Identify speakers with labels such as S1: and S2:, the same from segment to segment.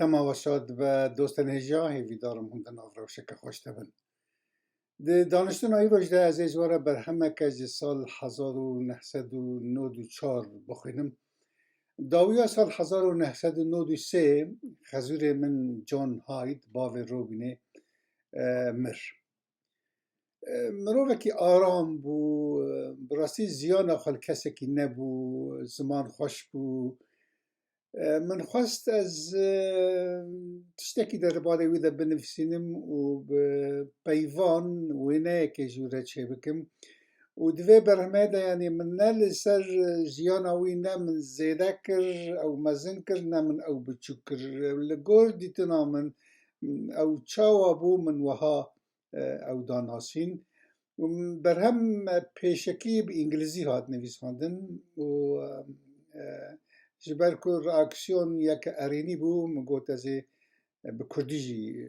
S1: تماشاد و دوستان هجا هیویدارم هندن آفروشک خوشته بن. ده دانشتن روش ده از اجواره برهمک از سال 1994 بخوینم. داویا سال 1993 خزور من جان هاید باوی رو بینه مروه که آرام بو براستی زیان آخال کسی که نبو زمان خوش بو من خواست از تشتکی در باده ویده بنفسینم و پیوان وینه که جوره چه بکم و دوی برهمه ده یعنی من نل سر جیان اوی نه من زیده کر او مزن کر نه من او بچو کر لگور دیتنا من او چاوا بو من وها او داناسین و برهم پیشکی به انگلیزی هات نویس خواندن و جبر که راکسیون یک ارینی بو مگوت از به کردیجی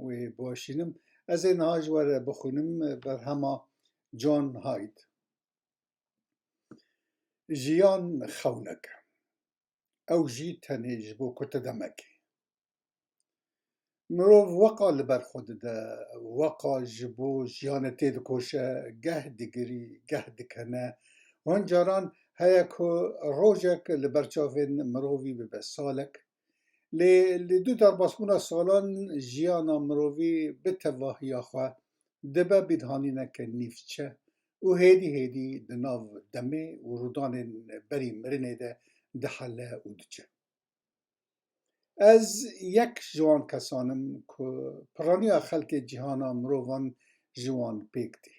S1: و باشینم از این ها جوار بخونم برهما جان هاید جیان خونک او جی تنیج بو کتدمک مروف وقا لبر خود ده وقا جبو جیان تید کوشه گه دگری گه دکنه وان جاران هیا که روژک لبرچاوین مروفی ببه سالک لی دو در باسمونا سالان جیانا مروفی بتواهی آخوا دبه بیدهانینه که نیفچه و هیدی دناو دمه و رودان بری مرنه ده دحله و دچه از یک جوان کسانم که پرانی خلق جهانا مروفان جوان پیکتی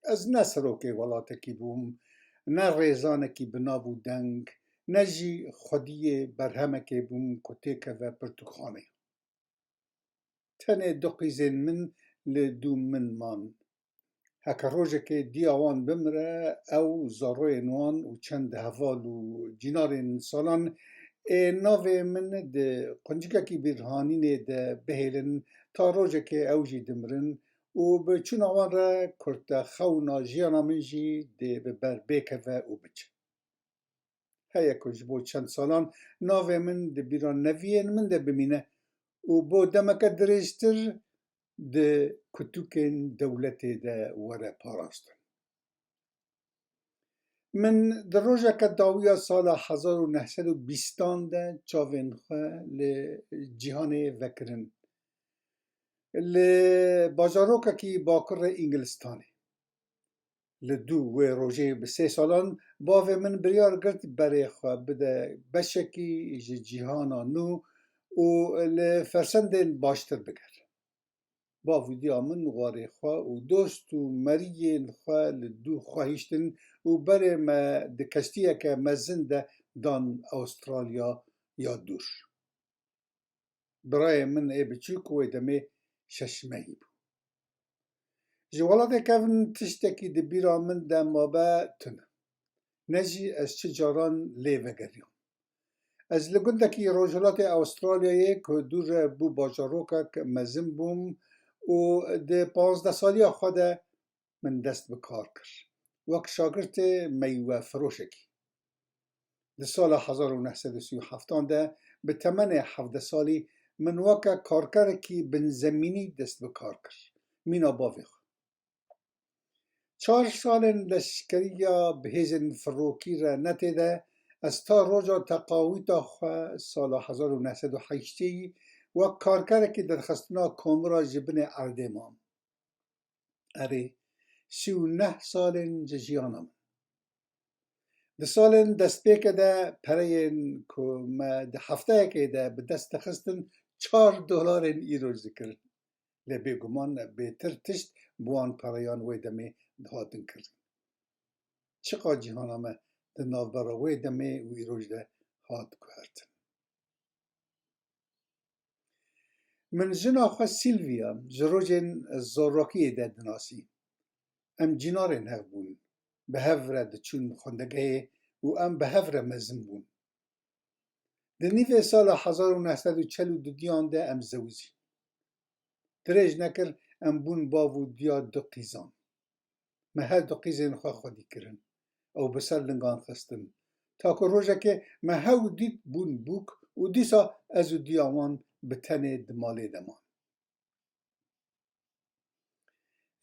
S1: از نسروک ولاتکی بوم نه ریزانکی بنابو دنگ نه جی خودی برهمکی بوم کتیکه و پرتوخانه تنه دو قیزین من لدو من مان هکا روژه که دیاوان بمره او زاروی نوان و چند هوال و جینار سالان ناوه من ده قنجگه کی بیرهانینه ده بهیلن تا روژه که او جی دمرن و به چون آوان را کرده خونا جیانا من جی ده ببر بیکه و بچه هیا کج بو چند سالان ناوه من ده بیران نوین من ده بمینه و بو دمکه دریشتر ده کتوکن دولت ده وره پاراستن من در روژه که داویا سال 1920 ده چاوین خواه لجیهان وکرن لباجاروکا کی باکر انگلستانه لدو و روژه به 3 سالان باوه من بریار گرد برای خواه بده بشکی جیهانا نو و لفرسندین باشتر بگر باوی دیا من غاره خواه و دوست و مریین خواه لدو خواهیشتن و برای ما دکستیه که مزن ده دان استرالیا یا دور برای من ای بچوک و دمه ششمهی بود جوالاته کفن تشتکی ده بیرا من ده مابه تنه نجی از چه جاران لیوه گریم از لگندکی روجلات استرالیایی که دور بو باجاروکا که مزن بوم و ده 15 سالی خود من دست بکار کرد وک شاگرد میوه فروشکی ده سال 1937 ده به تمن 17 سالی من وکا کارکرکی بنزمینی دست بکار کرد مینا باوی 4 سال لشکریا بهیزن فروکی را نتیده از تا روژا تقاویتا خواه سال 1908 و کارکرکی درخستنا کمرا جبن اردیمان اره 39 سال ججیانم ده سال دست بیکه ده پرین که ما ده هفته که ده به دست خستن $4 ایرو ذکر لبه گمان بهتر تشت بوان پریان وی دمه دهاتن کرد چقا جهانم ده نافبرا وی دمه و ایروش ده هات کردن من جنا خواه سیلویا جروجن زوراکی ده دناسی ام جنارن هف بون به هفره ده چون خوندگه و ام به هفره مزن بون ده نیوه سال 1942 دیان ده ام زوزی درج نکر ام بون باو دیا دو قیزان ما هر دو قیزین خواه خودی کرن او بسر لنگان خستن تا که روژه که ما هاو دید بون بوک و دیسا از و دیاوان به تنه دماله دمان.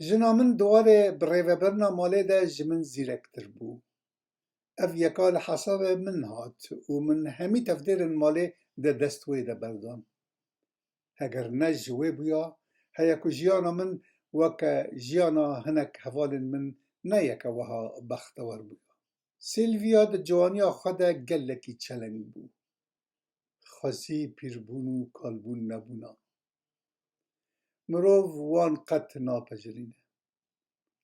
S1: جنا من دواره بریوبرنا ماله ده جمن زیرکتر بو. اف یکال حساب من هات و من همی تفدیرن ماله ده دستوی ده بردان. اگر نه جوی بیا هیا که جیانا من وکا جیانا هنک حوالن من نه یکا وها بختور بیا. سیلویا ده جوانیا خود گلکی چلنگ بو. خاصی پیربون و کالبون نبونا. مروف وان قط ناپجرینه.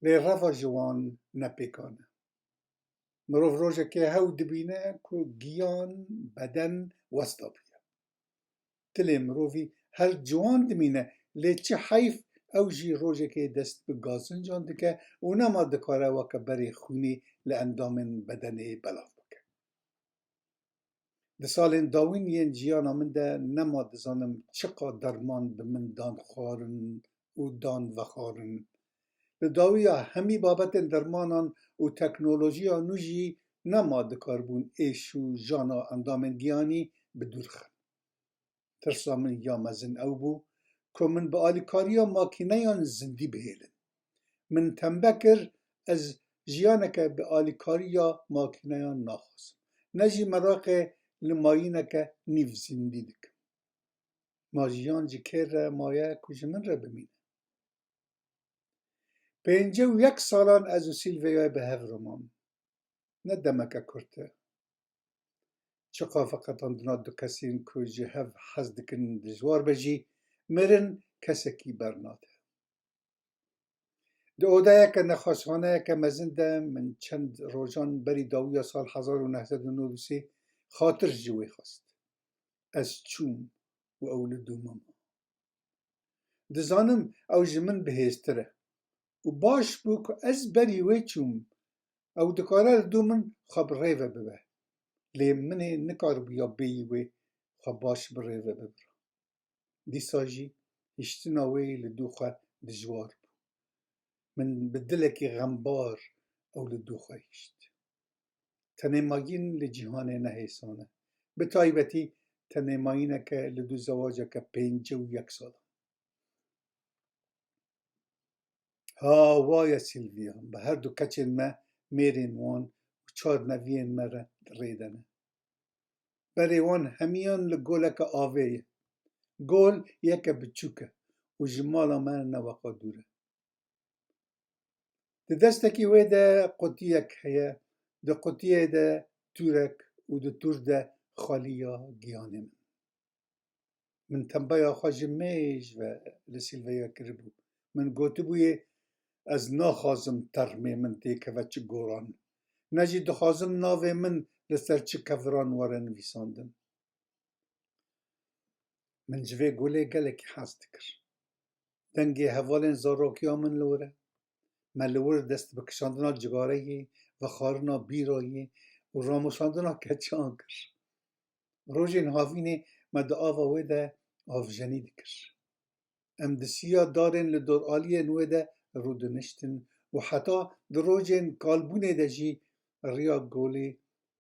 S1: لی رفا جوان نپیکانه. مروف روژه که هاو دبینه که گیان بدن وستا بیا. تلی مروفی هر جوان دمینه لی چه حیف او جی روژه که دست به گازن جان دکه و نما دکاره وکا بری خونی لاندامن بدن بلاف بکه. ده سالین داوین ین جیانا من ده نما دزانم چقا درمان به من دان خوارن و دان وخارن. لداویا همی بابت درمانان و تکنولوژیا نوجی نما دکاربون ایشو جانا اندامن گیانی بدورخن. ترسا من یا مزن او بو که من به آلیکاریا ماکینهان زندی بهیلن. من تنبکر از جیانک به آلیکاریا ماکینهان ناخواست. نجی مراقه لماینک نیف زندی دکم. ما جیان جی کر مایه کج من را بمینه. 51 سالان از سیلویای به هفرمان. نه دمک کرده. چقا فقط اندنا دو کسین که جه هف حز دکن دجوار بجی مرن کسکی برناده. دو اودایه که نخواستانه که مزنده من چند روزان بری داویا سال 1993 خاطر جوی خواست. از چوم و اولدو ماما. دزانم او جمن بهستره. و باش بو که از بری وی چوم او دکاره دو من خواب ریوه ببه. لی منی نکار بیا بیوی خواب باش بریوه ببره. دیساجی اشتناوی لدو خواه دجوار بو. من بدلکی غمبار او لدو خواهیشت. تنماین لجیهان نهیسانه. به تایبتی تنماینه که لدو زواجه که 51 ساله. ها وای سیلویا به هر دو کچین ما میرین وان و 4 نوین مره ریدنه. بری وان همیان لگولک آویه. گول یک بچوکه و جمالا من نوقا دوره. ده دستکی وی ده قطیک هیا. ده قطیه ده تورک و ده تور ده خالیا گیانه من تنبایا خواج میج و لسیلویا کربو. من گوتو بویه از ناخازم ترمه من تیکه و چه گوران. نجی دخوازم ناوه من لسر چه کفران وارن ویساندن. من جوه گوله گلک حاست کر. دنگی حوالین زاروکیا من لوره. من لور دست بکشاندنا جگارهی و خارنا بیرایی و راموشاندنا کچان کر. روژین هاوینه مد آوا ویده آفجنی دکر. ام دسیا دارن لدور آلیه نویده رودنشتن و حتی دروژین کالبونه ده جی ریا گوله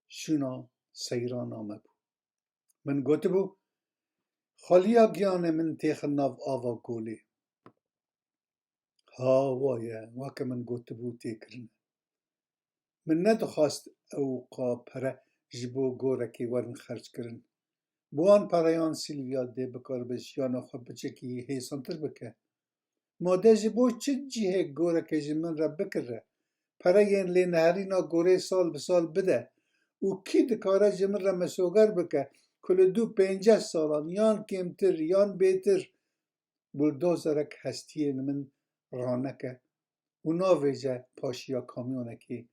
S1: شونا سیران آمه بو. من گوته بو خالیا گیانه من تیخ ناو آوا گوله. ها وایه واکه من گوته بو تیکرن. من ندخواست او قا پره جبو گوره که ورن خرج کرن. بوان پرایان سیلویا ده بکار بشیانا خواه بچه که حیسانتر بکه. ماده جبو چه جیه گوره که جمن را بکره. پرایین لی نهرینا گوره سال به سال بده. و کی دکاره جمن را مسوگر بکه. کل 2-5 سالان یان کمتر یان بیتر. بولدوزرک هستیه من رانکه. و ناویجه پاشیا کامیونه که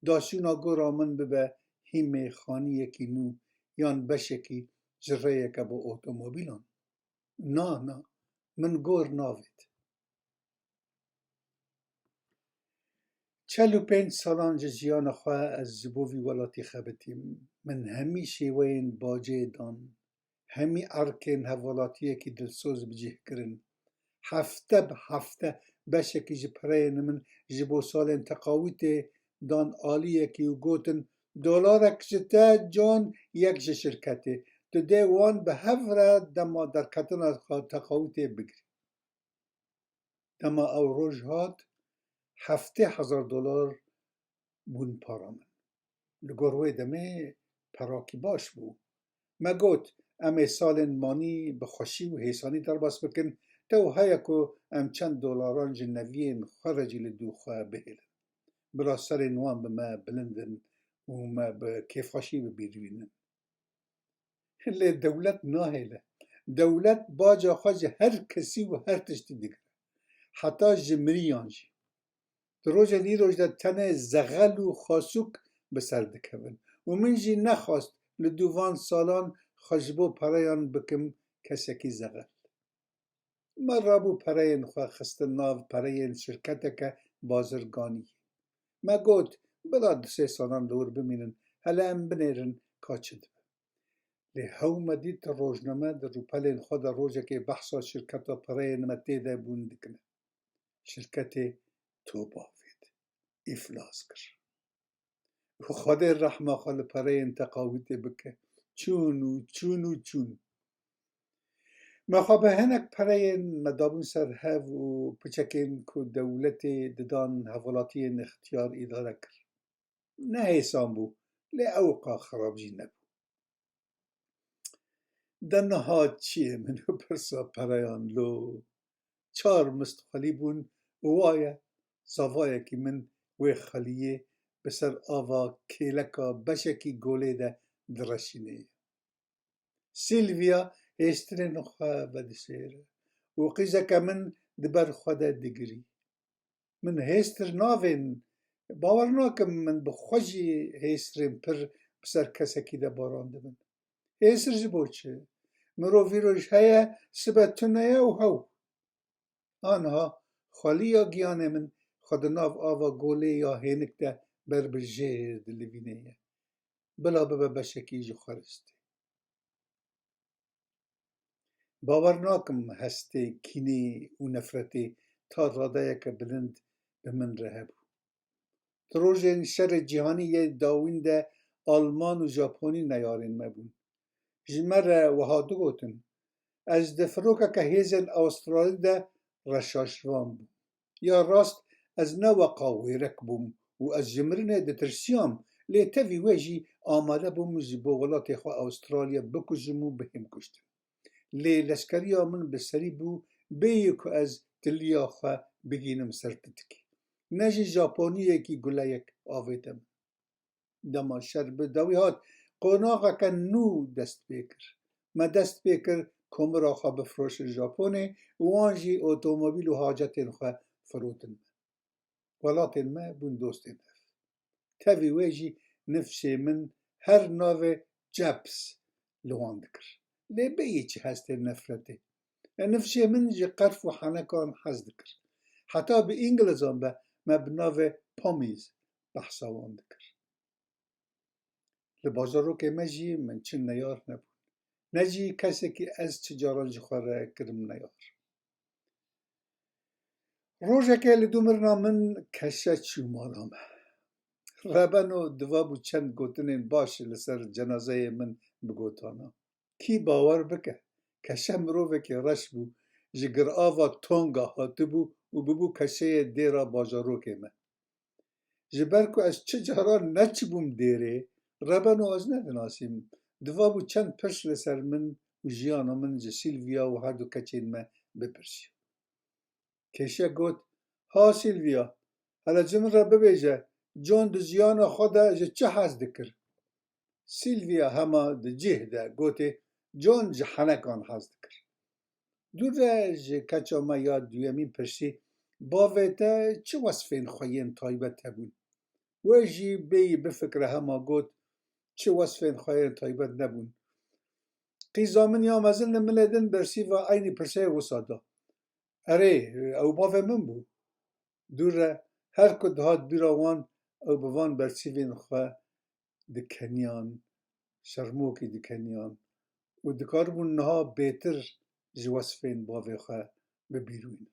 S1: داشونا گورا من ببه هیمه خانیه که نو یان بشه که جره که با اوتوموبیلان. نه من گور ناوید. 45 سالان جیان خواه از زبوی ولاتی خبتیم. من همیشه وین باجه دان. همی ارکن حوالاتیه که دلسوز بجیه کرن. هفته به هفته بشه که جپرین من جبو سالن تقاویت دان آلیه که گوتن $1 جان یک شرکته تده وان به هفره دما در کتنا تقاوت بگری. دما او روژ هات $70,000 بون پارا من. لگروه دمه پراکی باش بو. ما گوت امه سال مانی بخوشی و حیثانی در باس بکن تو هیا که ام چند دلاران جنویین خرجی لدوخه بهیلن. برا سر نوان به ما بلندن و ما به کیفاشی ببیروینن. لی دولت ناهیله. دولت باجا خواج هر کسی و هر تشتی دیگر. حتی جمریان جی. در روز لی روز ده تنه زغل و خاسوک بسر دکبن. و من جی نخواست لدوان سالان خجبو پرایان بکم کسی کی زغل. من رابو پراین خواه خستن ناو پراین شرکت که بازرگانی. ما گوت بلا 2 سالان دور بمینن هلا ام بنیرن کاچد. لی هاو مدید روزنامه در روپلین خود روزه که بحثا شرکت پراین متیده بوندکنه. شرکت توبافید. افلاس کر. و خود رحمه خال پراین تقاویت بکه. چون. مخابه هنک پراین مدابون سر هف و پچکین که دولت ددان حوالاتی اختیار اداره کر. نه حسان بو. لی اوقا خراب جی نبو. دنها چیه منو پرسا پرایان لو 4 مستقلی بون وایه زاوایه که من وی خلیه بسر آوا کلکا بشکی گوله ده درشینه. سیلویا هستره نخواه بدسیره و قیزه که من دبر خدا دگری. من هستر ناوین باور ناکم من بخوشی هسترم پر بسر کسکی ده بارانده من. هستر جبو چه؟ مرو ویروش هیا سبتونه و هاو. آنها خالی یا گیانه من خود ناو آوا گوله یا هینک ده بر بجه دلوینه. بلا ببا بشکی جو خارسته. باور ناکم هسته کینی و نفرتی تا راده یک بلند به من رهبو. تروژن شر جهانی یه داوین ده آلمان و ژاپنی نیارین مبون. جمر وهادو گوتن. از دفروکا که هیزن استرالی ده رشاشوان بو. یا راست از نوقاوی رکبوم و از جمرنه دترسیام لی تاوی ویجی آماده بوم جبو ولات خواه استرالیا بکجمو بهم کشتم. لی لشکری من بسری بو بیو که از تلیا خواه بگینم سرتتکی. نجی ژاپنیه کی گله یک آویدم. دما شر بداوی هات قناغا که نو دست بیکر. ما دست بیکر کمرا خواه بفروش ژاپنی و آنجی اتومبیل و حاجتین خواه فروتن. ولاتین ما بون دوستین هف. تاوی ویجی نفسی من هر ناو جبس لوان دکر. لی بیی چی هسته نفرته. نفسی من جی قرف و حنکان حز دکر. حتی به انگلزان به مبناو پامیز بحثاوان دکر. لبازارو که مجی من چن نیار نبود. نجی کسی که از تجاران جی خواره کرم نیار. روژه که لدومرنا من کشه چو مالامه. ربنو دوابو چند گوتنین باشه لسر جنازه من بگوتانا. کی باور بکه کشه مروفه که رش بو جگر آوا تونگا هاتو بو و ببو کشه دیرا بازارو که من. جبرکو از چه جاران نچ بوم دیره ربنو از ندناسیم. دوابو چند پرش لسر من و جیانا من جه سیلویا و هر دو کچین من بپرسی. کشه گوت ها سیلویا حالا جمن را ببیجه جون دو جیانا خودا جه چه حز دکر؟ سیلویا هما ده جه ده گوته جون جه حنکان حز دکر. دور جه کچا ما یاد دویمین پرسی باوه تا چه وصفین خوین تایبت هبون؟ و جی بی بفکره هما گوت چه وصفین خوین تایبت نبون؟ قیزامن یا مزل نملیدن برسی و اینی پرسه وسادا. اره او باوه من بو. دور هر کد هات بیراوان او بوان برسیوین خواه دکنیان شرموکی دکنیان و دکاربون نها بهتر جواسفین باوه خواه ببیروین.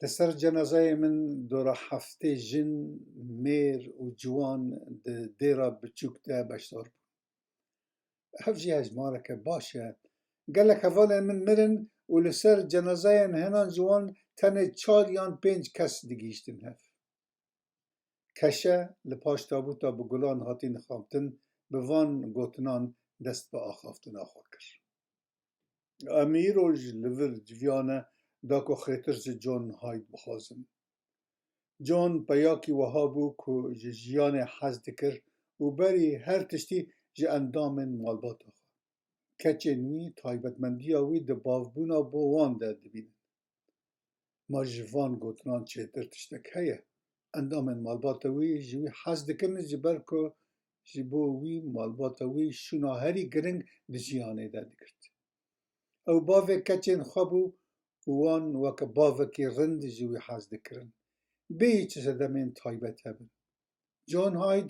S1: لسر جنازه من دورا هفته جن میر و جوان دیرا بچوک ده بشتار بود. هفجی هجماره که باشه گلک هفال من مرن و لسر جنازه هنان جوان تنه 4 یا 5 کس دیگیشتن هف کشه لپاش تابوتا بگلان هاتین خامتن به وان گوتنان دست به آخافتن آخوا کرد امیروج لور جویانه داکو خیتر جون هاید بخوازم جون پیاکی وها بو که جیان حزد کر و بری هر تشتی جی اندامن مالباتا خوا کچه نوی تایبتمندی آوی ده بافبونا بو وان ده دبین ما جوان گوتنان چهتر تشتک هیه اندامن مالباتا وی جوی حزد کرن جبر که جبو وی مالباتا وی شونا هری گرنگ ده جیانه ده دکرد او باوه کچین خوابو وان وک باوه کی رند جوی حزد کرن بی چه سدمین تایبت هبن جون هاید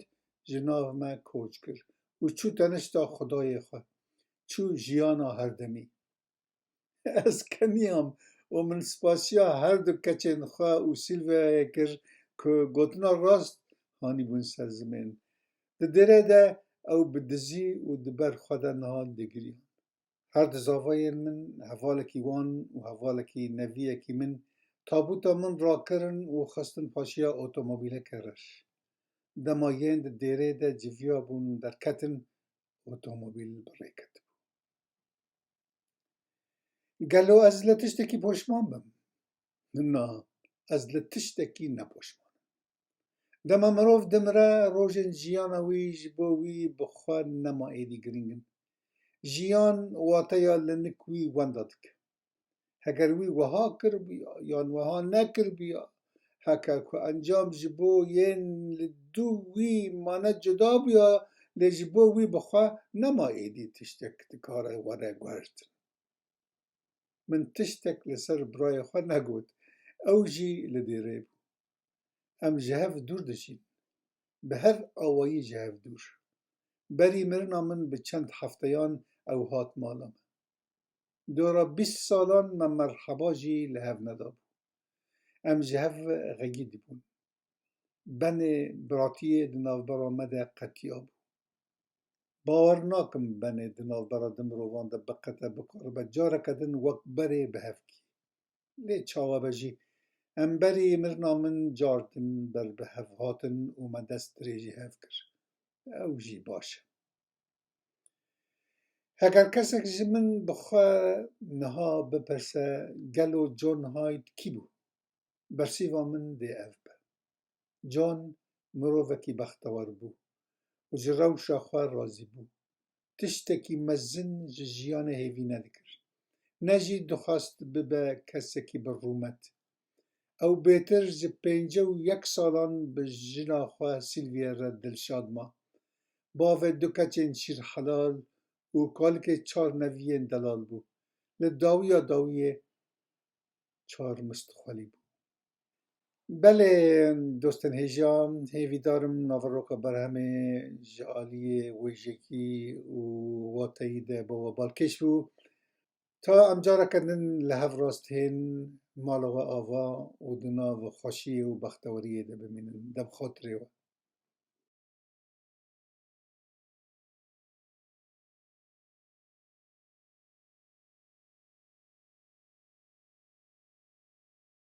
S1: جناو ما کوچ کر و چو تنشتا خدای خواه چو جیانا هر دمی از کنیام و من سپاسیا هر دو کچین خواه و سیلوه کر که گوتنا راست هانی بون سر زمین ده دره ده او بدزی و دبر خدا نهان دگری هر دزاوای من حوالکی وان و حوالکی نویکی من تابوتا من را کرن و خستن پاشیا اوتوموبیله کرش دماین ده دیره ده جویا بون در کتن اوتوموبیل بره کت گلو از لتشتکی پشمان بم نه از لتشتکی نپشمان دما مروف دمره روژن جیانا وی جبو وی بخوان نما ایدی گرینگن جیان واتیا لنکوی وندادک هگر وی وها کر بیا یا وها نکر بیا هکر که انجام جبو ین لدو وی مانا جدا بیا لجبو وی بخوا نما ایدی تشتک تکاره وره گوشتن من تشتک لسر برای خوا نگود او جی لدیره بو ام جهف دور دشین به هر آوایی جهف دور بری مرنا من به چند هفتهان او هات مالم دورا 20 سالان من مرحبا جی لهف نداب ام جهف غگید بون بن براتی دناو برامده قطیاب باور ناکم بن دناو برادم روان ده بقته بقربه جاره کدن وقت بره بهفکی لی چاوه بجی ام بری مرنا من جاردن بر بهف هاتن و من دست ریجی هف کر او جی باشه هگر کسک جی من بخواه نها بپرسه گلو جون هاید کی بو برسیوا من ده اف به جون مروفکی بختوار بو و جی روشا خواه رازی بو تشتکی مزن جی جیان هیوی ندکر نجی دخواست ببه کسکی برومت او بهتر جی 51 سالان به جنا خواه سیلویا را دلشاد ما باوه دو کچین شیر حلال و کالک 4 نویین دلال بو لداویا داویه 4 مستخوالی بو بله دوستان هجام هیوی دارم ناوروکا برهمه جالی ویژکی و واتایی ده با بالکش بو تا امجارا کردن لحف راست هین مالا و آوا و دنا و خوشی و بختوریه ده بمینن دم خاطره و